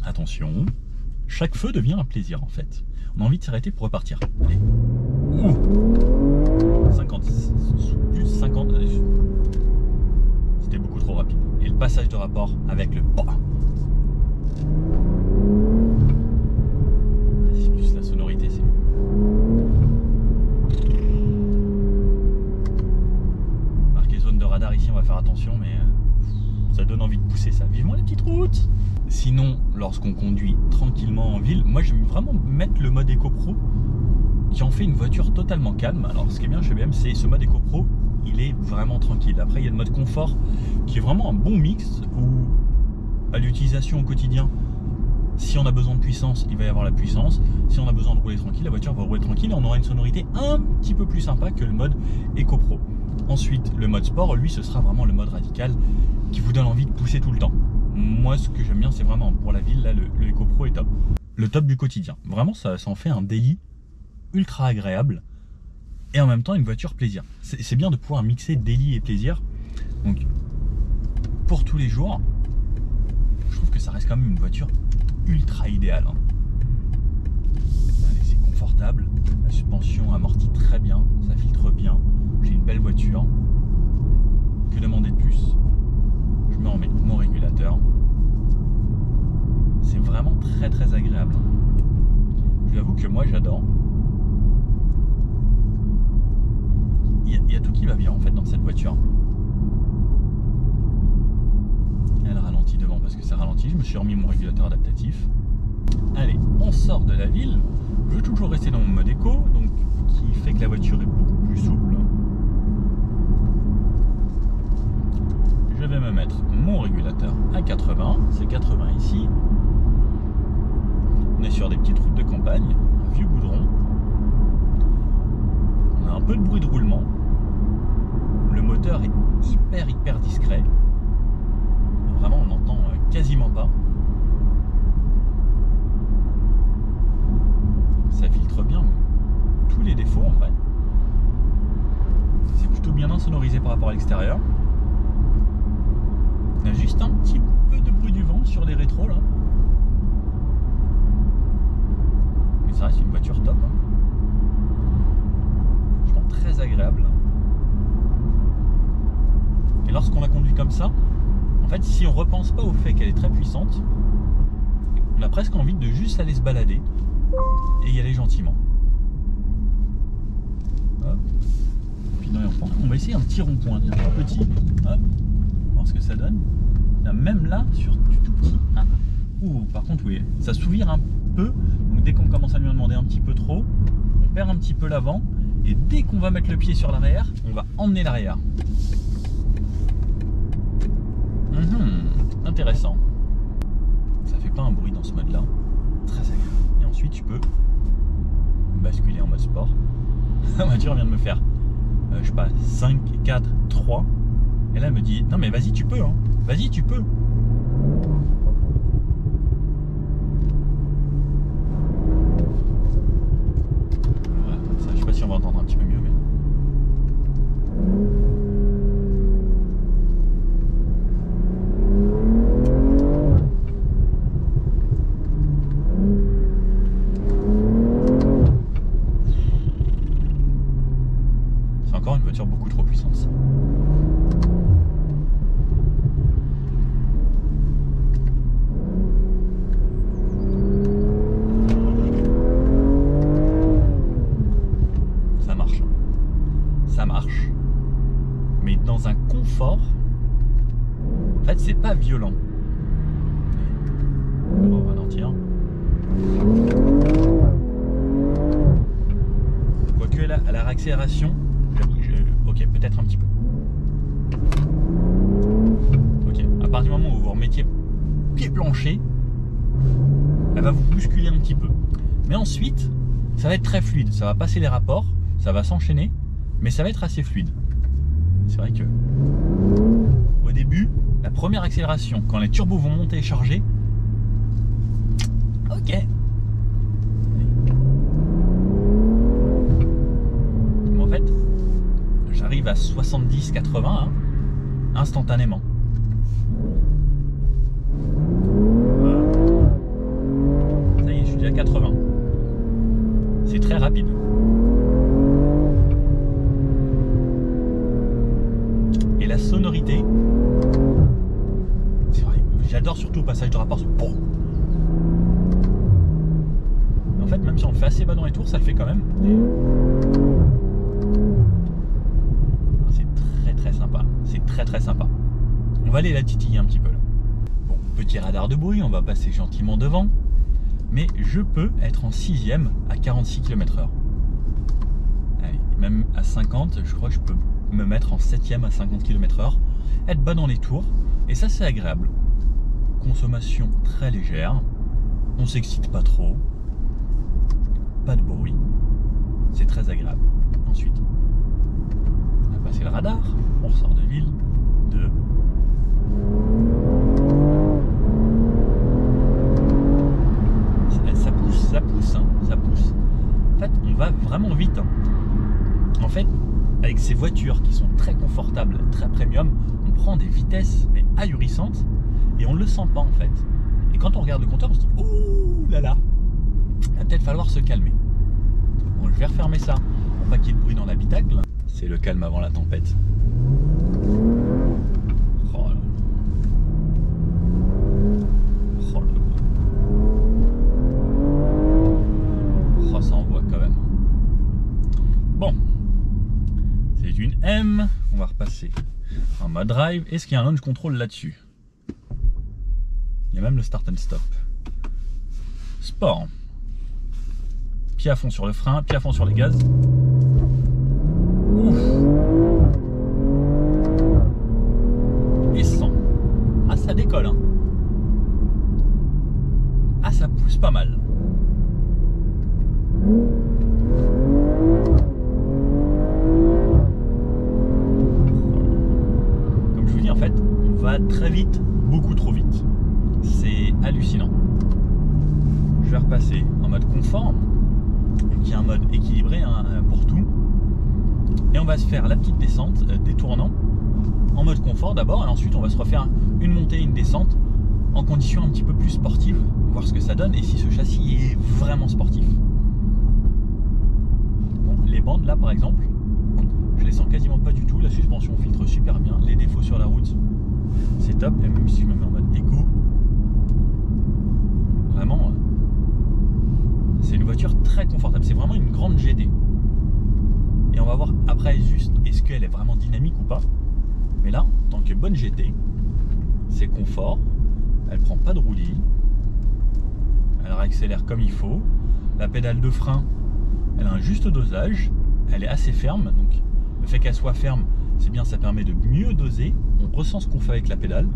Attention. Chaque feu devient un plaisir en fait. On a envie de s'arrêter pour repartir. Allez. Ouh. 50. Plus 50. C'était beaucoup trop rapide. Et le passage de rapport avec le pas. C'est plus la sonorité, c'est. Marqué zone de radar ici, on va faire attention, mais ça donne envie de pousser ça. Vivement les petites routes. Sinon, lorsqu'on conduit tranquillement en ville, moi j'aime vraiment mettre le mode EcoPro qui en fait une voiture totalement calme. Alors ce qui est bien chez BM, c'est ce mode EcoPro, il est vraiment tranquille. Après il y a le mode confort qui est vraiment un bon mix où à l'utilisation au quotidien, si on a besoin de puissance, il va y avoir la puissance. Si on a besoin de rouler tranquille, la voiture va rouler tranquille et on aura une sonorité un petit peu plus sympa que le mode EcoPro. Ensuite, le mode sport, lui, ce sera vraiment le mode radical qui vous donne envie de pousser tout le temps. Moi, ce que j'aime bien, c'est vraiment pour la ville, là, le EcoPro est top. Le top du quotidien. Vraiment, ça en fait un daily ultra agréable et en même temps une voiture plaisir. C'est bien de pouvoir mixer daily et plaisir. Donc, pour tous les jours, je trouve que ça reste quand même une voiture ultra idéale. Hein. Allez, c'est confortable. La suspension amortit très bien. Ça filtre bien. J'ai une belle voiture. Que demander de plus? Je me remets mon régulateur. C'est vraiment très très agréable. Je vous avoue que moi j'adore. Il y a tout qui va bien en fait dans cette voiture. Elle ralentit devant parce que ça ralentit. Je me suis remis mon régulateur adaptatif. Allez, on sort de la ville. Je veux toujours rester dans mon mode éco, donc qui fait que la voiture est beaucoup plus souple. Je vais me mettre mon régulateur à 80, c'est 80 ici. On est sur des petites routes de campagne, un vieux goudron. On a un peu de bruit de roulement. Le moteur est hyper discret. Vraiment, on n'entend quasiment pas. Ça filtre bien tous les défauts en vrai. C'est plutôt bien insonorisé par rapport à l'extérieur. On a juste un petit peu de bruit du vent sur les rétros là. Mais ça reste une voiture top. Hein. Franchement très agréable. Et lorsqu'on la conduit comme ça, en fait si on repense pas au fait qu'elle est très puissante, on a presque envie de juste aller se balader et y aller gentiment. Hop. Puis dans les ronds-points, on va essayer un petit rond-point, un petit. Hop. Voir ce que ça donne. Là, même là, sur du tout petit. Ah. Ouh, par contre, oui, ça s'ouvre un peu. Donc dès qu'on commence à lui en demander un petit peu trop, on perd un petit peu l'avant. Et dès qu'on va mettre le pied sur l'arrière, on va emmener l'arrière. Intéressant. Ça fait pas un bruit dans ce mode là. Très agréable. Et ensuite tu peux basculer en mode sport. La voiture vient de me faire je sais pas 5, 4, 3. Et là elle me dit non mais vas-y tu peux hein. Vas-y tu peux. Voilà, comme ça. Je sais pas si on va entendre un petit peu mieux mais. Une voiture beaucoup trop puissante. Ça marche. Ça marche. Mais dans un confort, en fait, c'est pas violent. On va ralentir. Quoique à la réaccélération, ok, peut-être un petit peu. Ok, à partir du moment où vous remettiez pied plancher, elle va vous bousculer un petit peu. Mais ensuite, ça va être très fluide. Ça va passer les rapports, ça va s'enchaîner, mais ça va être assez fluide. C'est vrai que au début, la première accélération, quand les turbos vont monter et charger, ok. Mais en fait, j'arrive à 70-80 hein, instantanément. Voilà. Ça y est, je suis déjà à 80. C'est très rapide. Et la sonorité, c'est vrai, j'adore surtout au passage de rapport. Bon. En fait, même si on le fait assez bas dans les tours, ça le fait quand même. Très sympa, c'est très sympa. On va aller la titiller un petit peu là. Bon, petit radar de bruit, on va passer gentiment devant, mais je peux être en 6ème à 46 km/h. Allez, même à 50, je crois que je peux me mettre en 7ème à 50 km/h, être bas dans les tours, et ça c'est agréable. Consommation très légère, on s'excite pas trop, pas de bruit, c'est très agréable. Ensuite, passer le radar, on ressort de ville, 2. Ça pousse, hein, ça pousse. En fait, on va vraiment vite. Hein. En fait, avec ces voitures qui sont très confortables, très premium, on prend des vitesses mais ahurissantes et on ne le sent pas en fait. Et quand on regarde le compteur, on se dit ouh là là, il va peut-être falloir se calmer. Bon, je vais refermer ça pour pas qu'il y ait de bruit dans l'habitacle. C'est le calme avant la tempête. Oh là là. Oh là là. Oh, ça envoie quand même. Bon. C'est une M. On va repasser en mode drive. Est-ce qu'il y a un launch control là-dessus? Il y a même le start and stop. Sport. Pied à fond sur le frein, pied à fond sur les gaz. Ouf. Et 100. Ah, ça décolle. Hein. Ah, ça pousse pas mal. beaucoup trop vite. C'est hallucinant. Je vais repasser en mode confort, qui est un mode équilibré hein, pour tout. Et on va se faire la petite descente détournant en mode confort d'abord, et ensuite on va se refaire une montée et une descente en conditions un petit peu plus sportives, voir ce que ça donne et si ce châssis est vraiment sportif. Bon, les bandes là par exemple, je les sens quasiment pas du tout, la suspension filtre super bien, les défauts sur la route c'est top, et même si je me mets en mode éco, vraiment c'est une voiture très confortable, c'est vraiment une grande GT. Et on va voir après juste est-ce qu'elle est vraiment dynamique ou pas. Mais là, en tant que bonne GT, c'est confort, elle prend pas de roulis, elle réaccélère comme il faut, la pédale de frein, elle a un juste dosage, elle est assez ferme, donc le fait qu'elle soit ferme, c'est bien, ça permet de mieux doser, on ressent ce qu'on fait avec la pédale.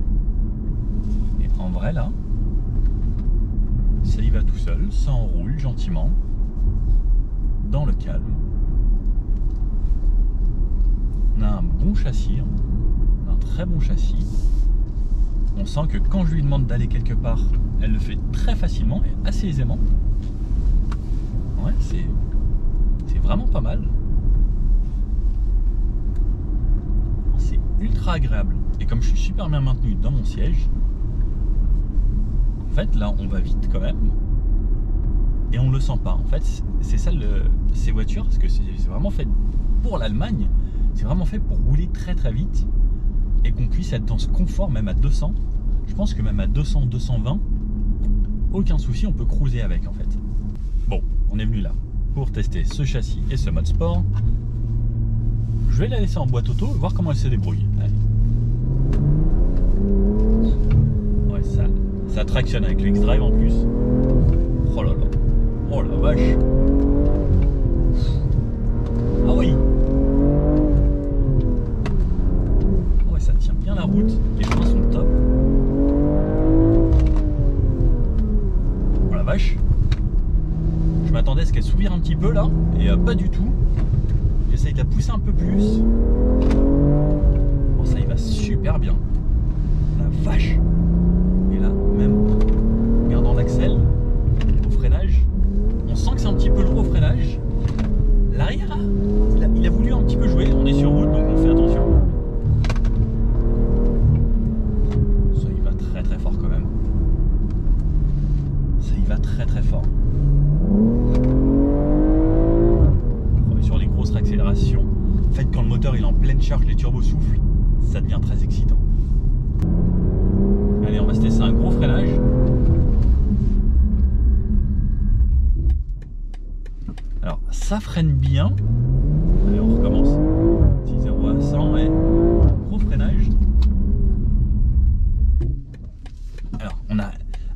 Et en vrai là, ça y va tout seul, ça enroule gentiment, dans le calme. On a un bon châssis, un très bon châssis. On sent que quand je lui demande d'aller quelque part, elle le fait très facilement et assez aisément. Ouais, c'est vraiment pas mal. C'est ultra agréable. Et comme je suis super bien maintenu dans mon siège, en fait là on va vite quand même. Et on le sent pas. En fait, c'est ça ces voitures, parce que c'est vraiment fait pour l'Allemagne. C'est vraiment fait pour rouler très très vite et qu'on puisse être dans ce confort même à 200. Je pense que même à 200, 220, aucun souci, on peut cruiser avec en fait. Bon, on est venu là pour tester ce châssis et ce mode sport. Je vais la laisser en boîte auto et voir comment elle se débrouille. Allez. Ouais, ça tractionne avec le X-Drive en plus. Oh là là. Oh la vache. Ah oui. Ça tient bien la route, les freins sont top. Oh la vache. Je m'attendais à ce qu'elle s'ouvre un petit peu là, et pas du tout. J'essaye de la pousser un peu plus. Oh ça y va super bien. La vache. Et là, même en regardant l'axel, au freinage, on sent que c'est un petit peu lourd au freinage. L'arrière, il a voulu un petit peu jouer, on est sur route donc on fait attention. Très fort quand même. Ça y va très très fort. Sur les grosses réaccélérations, en fait quand le moteur il est en pleine charge, les turbos soufflent, ça devient très excitant. Allez, on va se laisser un gros freinage. Alors ça freine bien. Allez, on recommence. Petit 0 à 100 et gros freinage.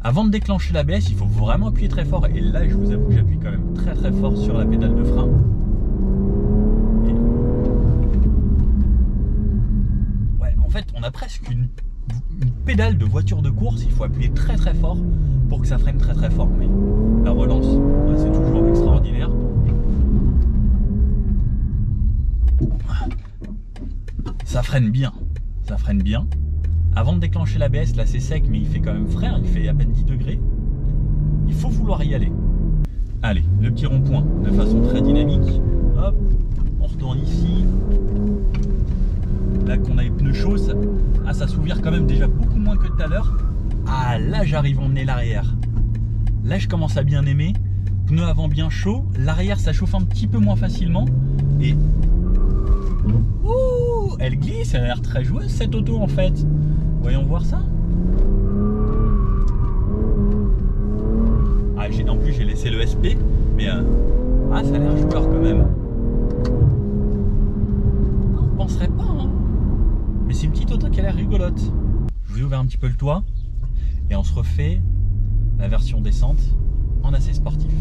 Avant de déclencher l'ABS, il faut vraiment appuyer très fort. Et là, je vous avoue que j'appuie quand même très très fort sur la pédale de frein. Ouais, en fait, on a presque une pédale de voiture de course. Il faut appuyer très très fort pour que ça freine très très fort. Mais la relance, ouais, c'est toujours extraordinaire. Ça freine bien. Ça freine bien. Avant de déclencher l'ABS, là c'est sec, mais il fait quand même frais, il fait à peine 10 degrés. Il faut vouloir y aller. Allez, le petit rond-point de façon très dynamique. Hop, on retourne ici. Là qu'on a les pneus chauds, ça s'ouvre quand même déjà beaucoup moins que tout à l'heure. Ah là j'arrive à emmener l'arrière. Là je commence à bien aimer. Pneu avant bien chaud, l'arrière ça chauffe un petit peu moins facilement. Et ouh, elle glisse, elle a l'air très joueuse cette auto en fait. Voyons voir ça. Ah, en plus j'ai laissé le SP, mais ah, ça a l'air joueur quand même. On penserait pas, hein. Mais c'est une petite auto qui a l'air rigolote. Je vous ai ouvert un petit peu le toit et on se refait la version descente en assez sportif.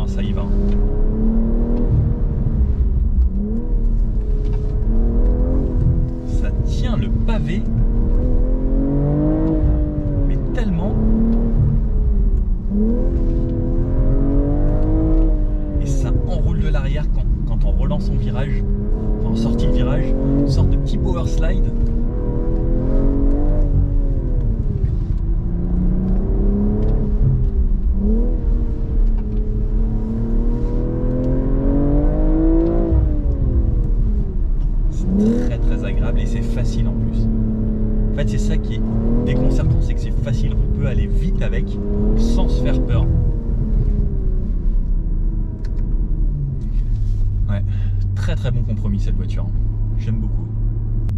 Ça y va. Ça tient le pavé, mais tellement. avec sans se faire peur. Ouais, très très bon compromis cette voiture. J'aime beaucoup.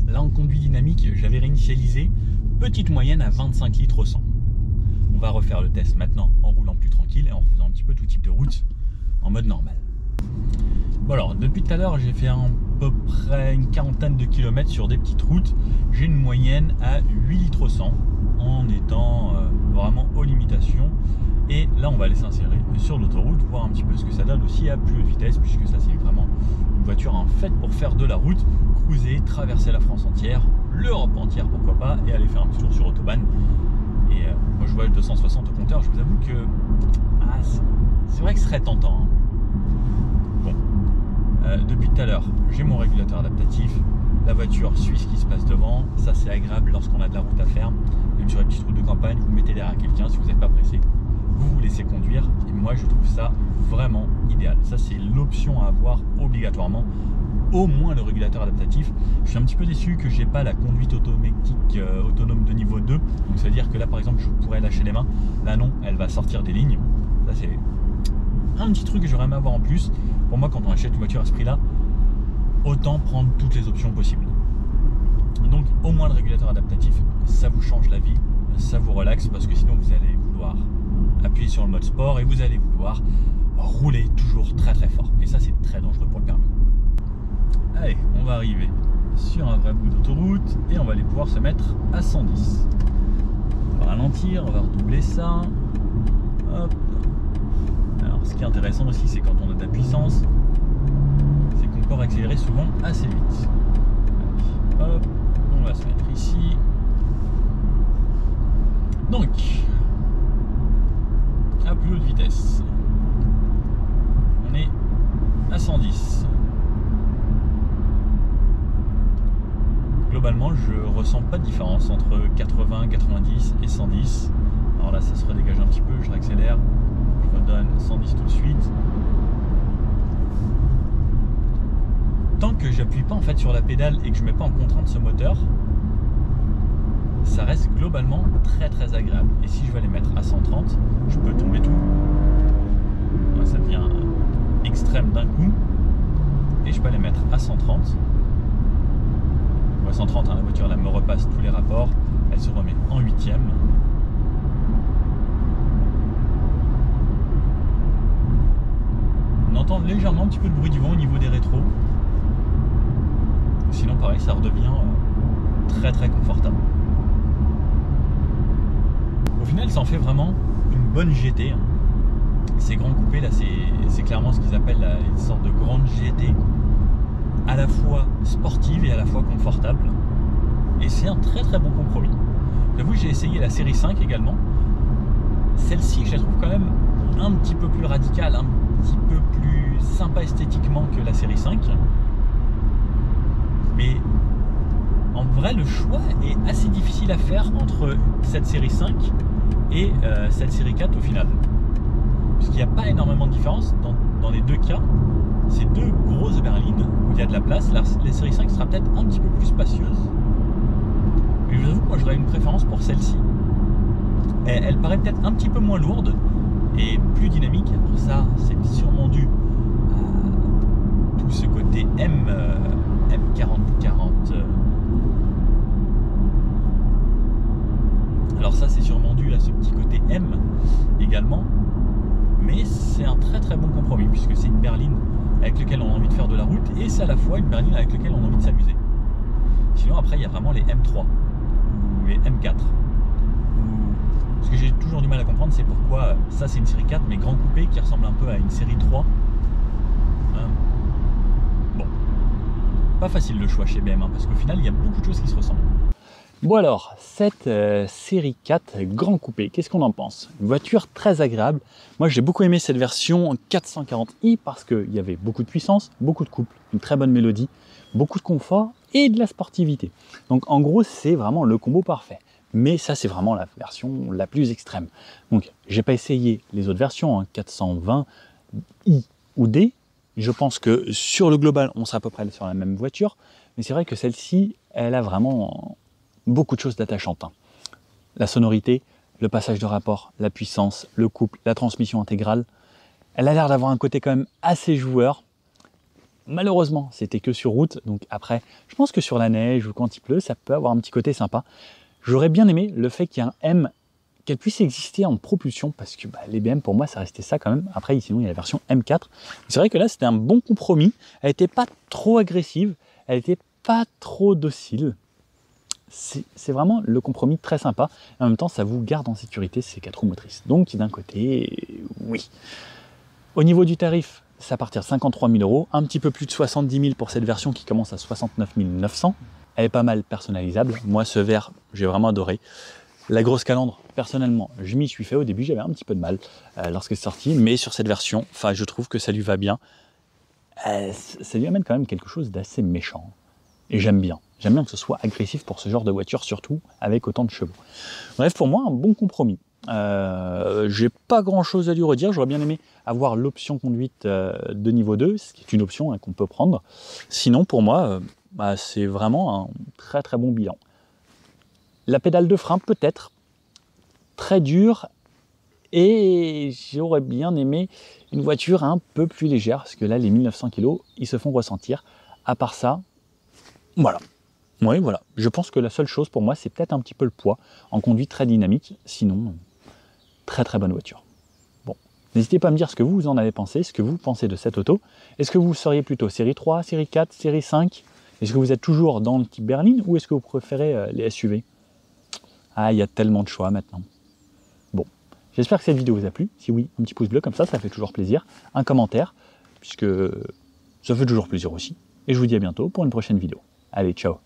Là en conduite dynamique, j'avais réinitialisé petite moyenne à 25 litres au 100. On va refaire le test maintenant en roulant plus tranquille et en refaisant un petit peu tout type de route en mode normal. Bon alors, depuis tout à l'heure, j'ai fait à peu près une quarantaine de kilomètres sur des petites routes. J'ai une moyenne à 8 litres au 100 en étant vraiment aux limitations. Et là, on va aller s'insérer sur l'autoroute, voir un petit peu ce que ça donne aussi à plus haute vitesse, puisque ça, c'est vraiment une voiture en fait pour faire de la route, cruiser, traverser la France entière, l'Europe entière, pourquoi pas, et aller faire un petit tour sur Autobahn. Et moi, je vois le 260 au compteur, je vous avoue que c'est vrai que ce serait tentant. Hein. Bon, depuis tout à l'heure, j'ai mon régulateur adaptatif. La voiture suit ce qui se passe devant. Ça, c'est agréable lorsqu'on a de la route à faire. Même sur les petites routes de campagne, vous mettez derrière quelqu'un si vous n'êtes pas pressé. Vous vous laissez conduire. Et moi, je trouve ça vraiment idéal. Ça, c'est l'option à avoir obligatoirement. Au moins le régulateur adaptatif. Je suis un petit peu déçu que j'ai pas la conduite automatique autonome de niveau 2. Donc, ça veut dire que là, par exemple, je pourrais lâcher les mains. Là, non, elle va sortir des lignes. Ça, c'est un petit truc que j'aurais aimé avoir en plus. Pour moi, quand on achète une voiture à ce prix-là, autant prendre toutes les options possibles. Donc au moins le régulateur adaptatif, ça vous change la vie, ça vous relaxe, parce que sinon vous allez vouloir appuyer sur le mode sport et vous allez vouloir rouler toujours très très fort. Et ça, c'est très dangereux pour le permis. Allez, on va arriver sur un vrai bout d'autoroute et on va aller pouvoir se mettre à 110. On va ralentir, on va redoubler ça. Hop. Alors ce qui est intéressant aussi, c'est quand on a de la puissance, c'est qu'on peut accélérer souvent assez vite. Allez, hop, on va se mettre ici. Donc, à plus haute vitesse, on est à 110. Globalement, je ressens pas de différence entre 80, 90 et 110. Alors là, ça se redégage un petit peu, je réaccélère. Je redonne 110 tout de suite. Tant que j'appuie pas en fait sur la pédale et que je mets pas en contrainte ce moteur, ça reste globalement très très agréable. Et si je vais les mettre à 130, je peux tomber tout. Ouais, ça devient extrême d'un coup. Et je peux les mettre à 130. Ouais, 130, hein, la voiture là me repasse tous les rapports. Elle se remet en 8e. On entend légèrement un petit peu de bruit du vent au niveau des rétros. Sinon pareil, ça redevient très très confortable. Au final, ça en fait vraiment une bonne GT. Ces grands coupés là, c'est clairement ce qu'ils appellent une sorte de grande GT, à la fois sportive et à la fois confortable. Et c'est un très très bon compromis. J'avoue que j'ai essayé la série 5 également. Celle-ci, je la trouve quand même un petit peu plus radicale, un petit peu plus sympa esthétiquement que la série 5. Mais en vrai, le choix est assez difficile à faire entre cette série 5 et cette série 4 au final. Parce qu'il n'y a pas énormément de différence dans les deux cas. C'est deux grosses berlines où il y a de la place. La série 5 sera peut-être un petit peu plus spacieuse. Mais je vous avoue que moi j'aurais une préférence pour celle-ci. Elle paraît peut-être un petit peu moins lourde et plus dynamique. Alors ça, c'est sûrement dû à tout ce côté M4040. Alors ça, c'est sûrement dû à ce petit côté M également. Mais c'est un très très bon compromis puisque c'est une berline avec laquelle on a envie de faire de la route et c'est à la fois une berline avec laquelle on a envie de s'amuser. Sinon après il y a vraiment les M3 ou les M4. Ce que j'ai toujours du mal à comprendre, c'est pourquoi ça c'est une série 4 mais grand coupé qui ressemble un peu à une série 3. Bon, pas facile le choix chez BM parce qu'au final il y a beaucoup de choses qui se ressemblent. Bon alors, cette série 4 grand coupé, qu'est-ce qu'on en pense? Une voiture très agréable. Moi j'ai beaucoup aimé cette version 440i parce qu'il y avait beaucoup de puissance, beaucoup de couple, une très bonne mélodie, beaucoup de confort et de la sportivité. Donc en gros c'est vraiment le combo parfait. Mais ça c'est vraiment la version la plus extrême. Donc j'ai pas essayé les autres versions, 420i ou D. Je pense que sur le global on sera à peu près sur la même voiture. Mais c'est vrai que celle-ci, elle a vraiment beaucoup de choses d'attachantes. La sonorité, le passage de rapport, la puissance, le couple, la transmission intégrale. Elle a l'air d'avoir un côté quand même assez joueur. Malheureusement, c'était que sur route, donc après, je pense que sur la neige ou quand il pleut, ça peut avoir un petit côté sympa. J'aurais bien aimé le fait qu'il y ait un M, qu'elle puisse exister en propulsion, parce que les BM, pour moi, ça restait ça quand même. Après, sinon, il y a la version M4. C'est vrai que là, c'était un bon compromis. Elle n'était pas trop agressive, elle n'était pas trop docile. C'est vraiment le compromis très sympa. Et en même temps, ça vous garde en sécurité ces 4 roues motrices. Donc, d'un côté, oui. Au niveau du tarif, c'est à partir de 53 000 €, un petit peu plus de 70 000 pour cette version qui commence à 69 900. Elle est pas mal personnalisable. Moi, ce vert, j'ai vraiment adoré. La grosse calandre, personnellement, je m'y suis fait. Au début, j'avais un petit peu de mal lorsque c'est sorti, mais sur cette version, je trouve que ça lui va bien. Ça lui amène quand même quelque chose d'assez méchant. Et j'aime bien. J'aime bien que ce soit agressif pour ce genre de voiture, surtout avec autant de chevaux. Bref, pour moi, un bon compromis. J'ai pas grand chose à lui redire. J'aurais bien aimé avoir l'option conduite de niveau 2, ce qui est une option qu'on peut prendre. Sinon, pour moi, c'est vraiment un très très bon bilan. La pédale de frein, peut-être très dure, et j'aurais bien aimé une voiture un peu plus légère, parce que là, les 1900 kg, ils se font ressentir. À part ça, voilà. Oui, voilà. Je pense que la seule chose pour moi, c'est peut-être un petit peu le poids, en conduite très dynamique. Sinon, très très bonne voiture. Bon, n'hésitez pas à me dire ce que vous en avez pensé, ce que vous pensez de cette auto. Est-ce que vous seriez plutôt série 3, série 4, série 5? Est-ce que vous êtes toujours dans le type berline ou est-ce que vous préférez les SUV? Ah, il y a tellement de choix maintenant. Bon, j'espère que cette vidéo vous a plu. Si oui, un petit pouce bleu, comme ça fait toujours plaisir. Un commentaire, puisque ça fait toujours plaisir aussi. Et je vous dis à bientôt pour une prochaine vidéo. Allez, ciao!